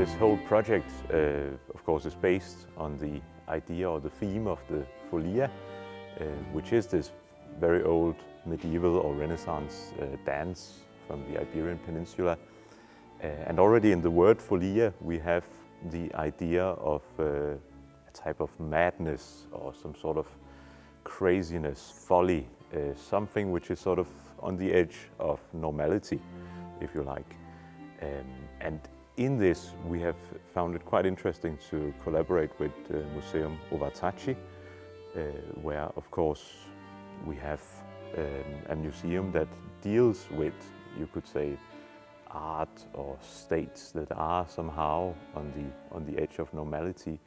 this whole project, of course, is based on the idea or the theme of the Follia, which is this very old medieval or Renaissance dance from the Iberian Peninsula. And already in the word Follia, we have the idea of a type of madness or some sort of craziness, folly, something which is sort of on the edge of normality, if you like. And in this, we have found it quite interesting to collaborate with Museum Ovartaci, where, of course, we have a museum that deals with, you could say, art or states that are somehow on the edge of normality,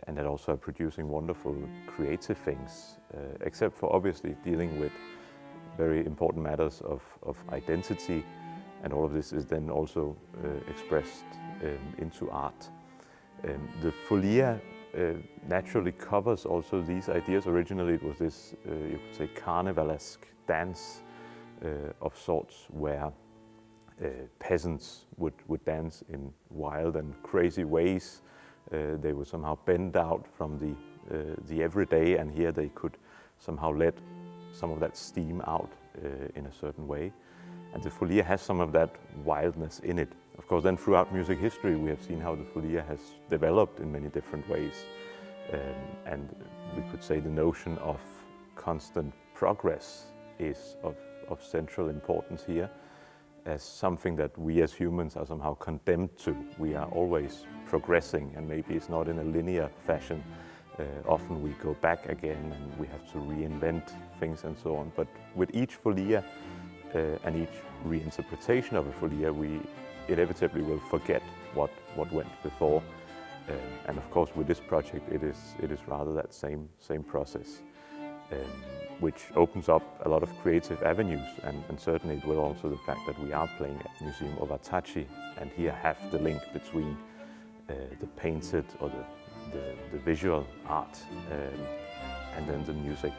and that also are producing wonderful creative things, except for obviously dealing with very important matters of identity, and all of this is then also expressed into art. The Follia naturally covers also these ideas. Originally it was this, you could say, carnivalesque dance of sorts, where peasants would dance in wild and crazy ways. They would somehow bend out from the everyday, and here they could somehow let some of that steam out in a certain way. And the Follia has some of that wildness in it. Of course, then throughout music history, we have seen how the Follia has developed in many different ways. And we could say the notion of constant progress is of central importance here, as something that we as humans are somehow condemned to. We are always progressing, and maybe it's not in a linear fashion. Often we go back again and we have to reinvent things and so on. But with each Follia and each reinterpretation of a Follia, we inevitably will forget what went before. And of course, with this project, it is rather that same process, which opens up a lot of creative avenues, and certainly it will also the fact that we are playing at Museum Ovartaci, and here have the link between the painted or the visual art and then the music.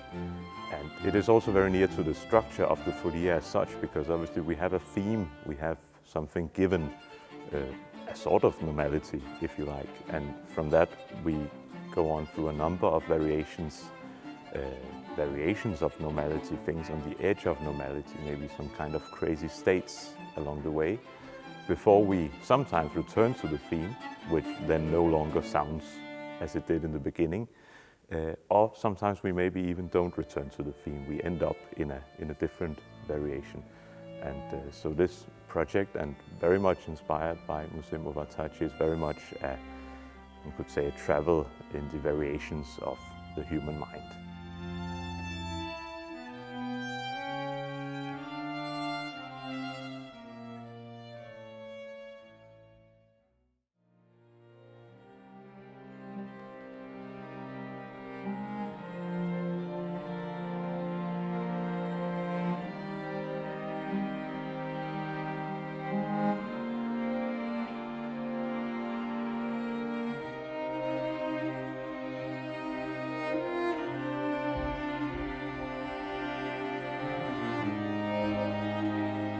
And it is also very near to the structure of the Follia as such, because obviously we have a theme, we have something given, a sort of normality, if you like, and from that we go on through a number of variations of normality, things on the edge of normality, maybe some kind of crazy states along the way, before we sometimes return to the theme, which then no longer sounds as it did in the beginning, or sometimes we maybe even don't return to the theme. We end up in a different variation. And so this project, and very much inspired by Museum Ovartaci, is very much you could say, a travel in the variations of the human mind.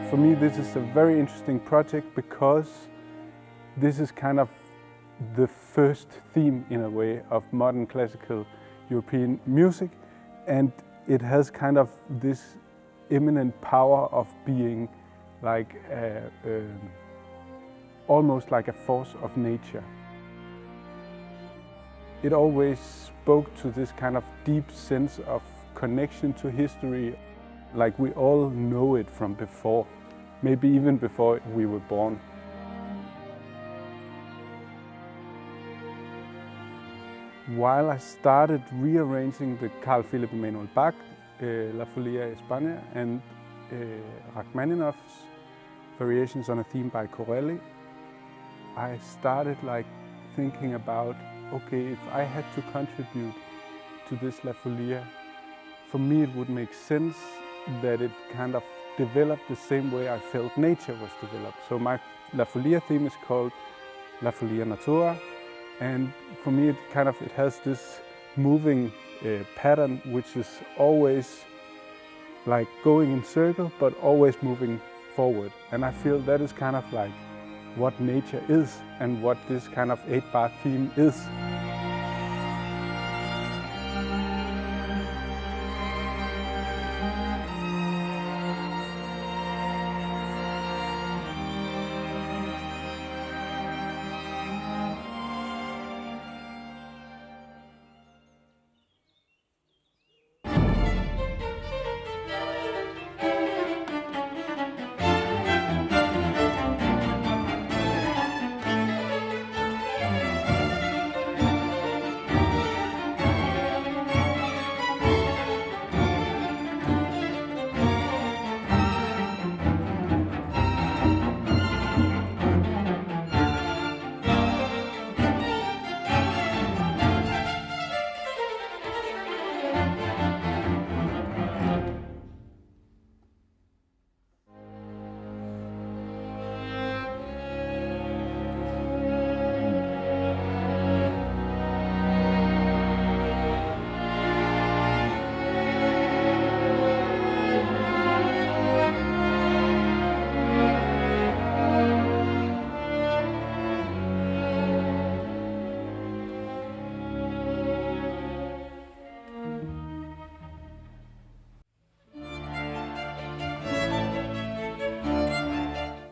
For me, this is a very interesting project because this is kind of the first theme, in a way, of modern classical European music, and it has kind of this eminent power of being like almost like a force of nature. It always spoke to this kind of deep sense of connection to history, like we all know it from before. Maybe even before we were born. While I started rearranging the Carl Philipp Emanuel Bach, La Follia España, and Rachmaninoff's variations on a theme by Corelli, I started like thinking about, okay, if I had to contribute to this La Follia, for me it would make sense that it kind of developed the same way I felt nature was developed. So my La Follia theme is called La Follia Natura, and for me it has this moving pattern which is always like going in circle but always moving forward, and I feel that is kind of like what nature is and what this kind of 8-bar theme is.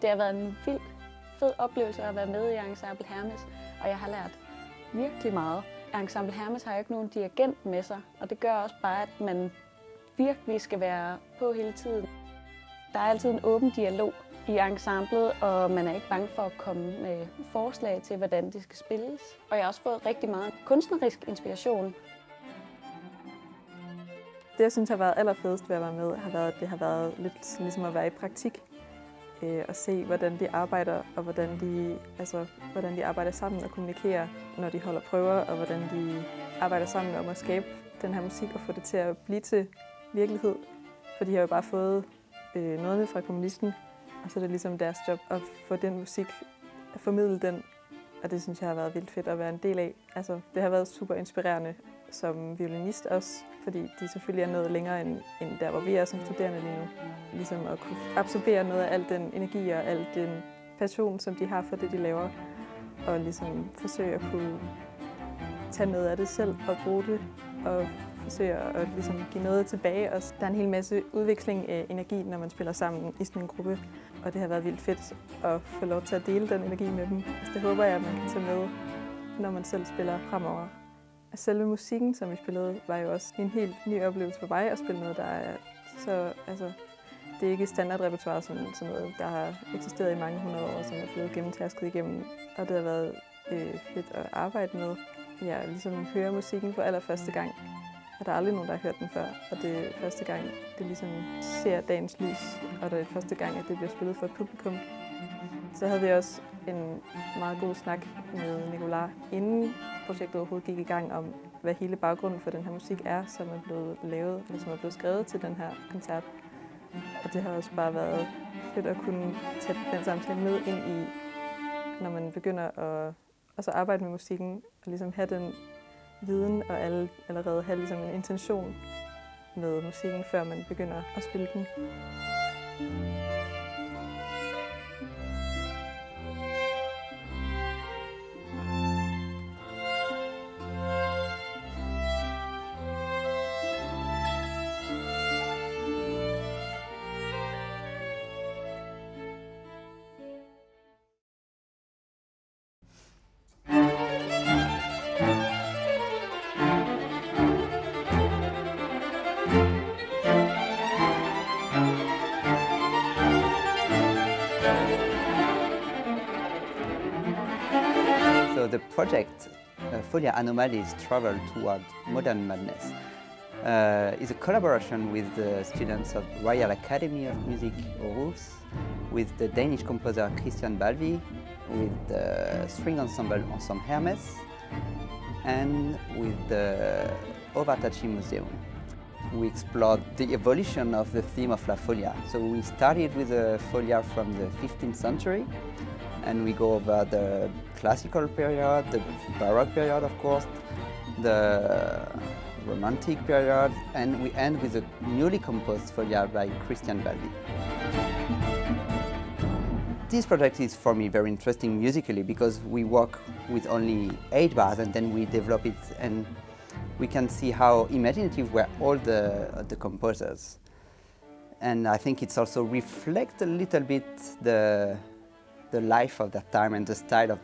Det har været en vild, fed oplevelse at være med i Ensemble Hermes, og jeg har lært virkelig meget. Ensemble Hermes har jo ikke nogen dirigent med sig, og det gør også bare, at man virkelig skal være på hele tiden. Der er altid en åben dialog i ensemblet, og man er ikke bange for at komme med forslag til, hvordan det skal spilles. Og jeg har også fået rigtig meget kunstnerisk inspiration. Det, jeg synes har været allerfedest ved at være med, har været, at det har været lidt ligesom at være i praktik. Og se, hvordan de arbejder, og hvordan de arbejder sammen og kommunikerer, når de holder prøver, og hvordan de arbejder sammen om at skabe den her musik og få det til at blive til virkelighed. For de har jo bare fået noget fra komponisten, og så er det ligesom deres job at få den musik, at formidle den. Og det synes jeg har været vildt fedt at være en del af. Altså, det har været super inspirerende som violinist også, fordi de selvfølgelig er nået længere end der, hvor vi er som studerende lige nu. Ligesom at kunne absorbere noget af al den energi og al den passion, som de har for det, de laver. Og ligesom forsøge at kunne tage noget af det selv og bruge det, og forsøge at ligesom give noget tilbage. Og der er en hel masse udveksling af energi, når man spiller sammen i sådan en gruppe. Og det har været vildt fedt at få lov til at dele den energi med dem. Så det håber jeg, at man kan tage med, når man selv spiller fremover. Selve musikken, som vi spillede, var jo også en helt ny oplevelse for mig at spille noget, der er så... Altså, det er ikke standardrepertoire, som noget, der har eksisteret i mange hundrede år, som er blevet gennemtærsket igennem. Og det har været fedt at arbejde med. Jeg ligesom hører musikken for allerførste gang. Og der er aldrig nogen, der har hørt den før. Og det er første gang, det ligesom ser dagens lys. Og det er første gang, at det bliver spillet for et publikum. Så havde vi også en meget god snak med Nicolas, inden projektet overhovedet gik i gang, om hvad hele baggrunden for den her musik er, som er blevet lavet, eller som er blevet skrevet til den her koncert. Og det har også bare været fedt at kunne tage den samtale med ind i, når man begynder at så arbejde med musikken, og ligesom have den viden og allerede have ligesom en intention med musikken, før man begynder at spille den. So the project Follia Anomalies Travel Toward Modern Madness is a collaboration with the students of Royal Academy of Music Aarhus, with the Danish composer Balvig, with the string ensemble Hermes, and with the Overtachi Museum. We explored the evolution of the theme of La Follia. So we started with the Follia from the 15th century, and we go over the classical period, the Baroque period, of course, the Romantic period, and we end with a newly composed Follia by Balvig. This project is for me very interesting musically because we work with only 8 bars and then we develop it and we can see how imaginative were all the composers. And I think it's also reflect a little bit the life of their time and the style of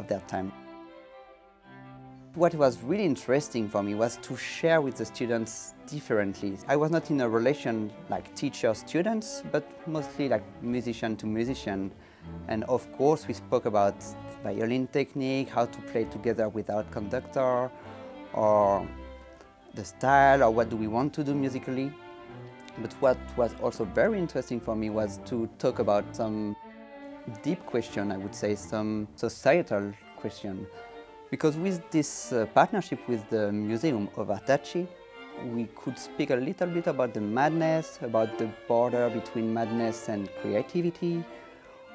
their time. What was really interesting for me was to share with the students differently. I was not in a relation like teacher-students, but mostly like musician to musician. And of course we spoke about violin technique, how to play together without conductor, or the style, or what do we want to do musically. But what was also very interesting for me was to talk about some deep question, I would say, some societal question. Because with this partnership with the Museum of Artacci, we could speak a little bit about the madness, about the border between madness and creativity,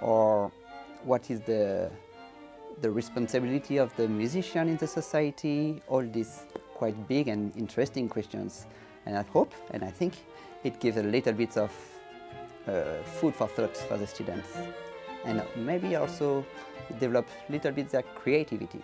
or what is the responsibility of the musician in the society, all these quite big and interesting questions. And I hope, and I think, it gives a little bit of food for thought for the students. And maybe also develop a little bit their creativity.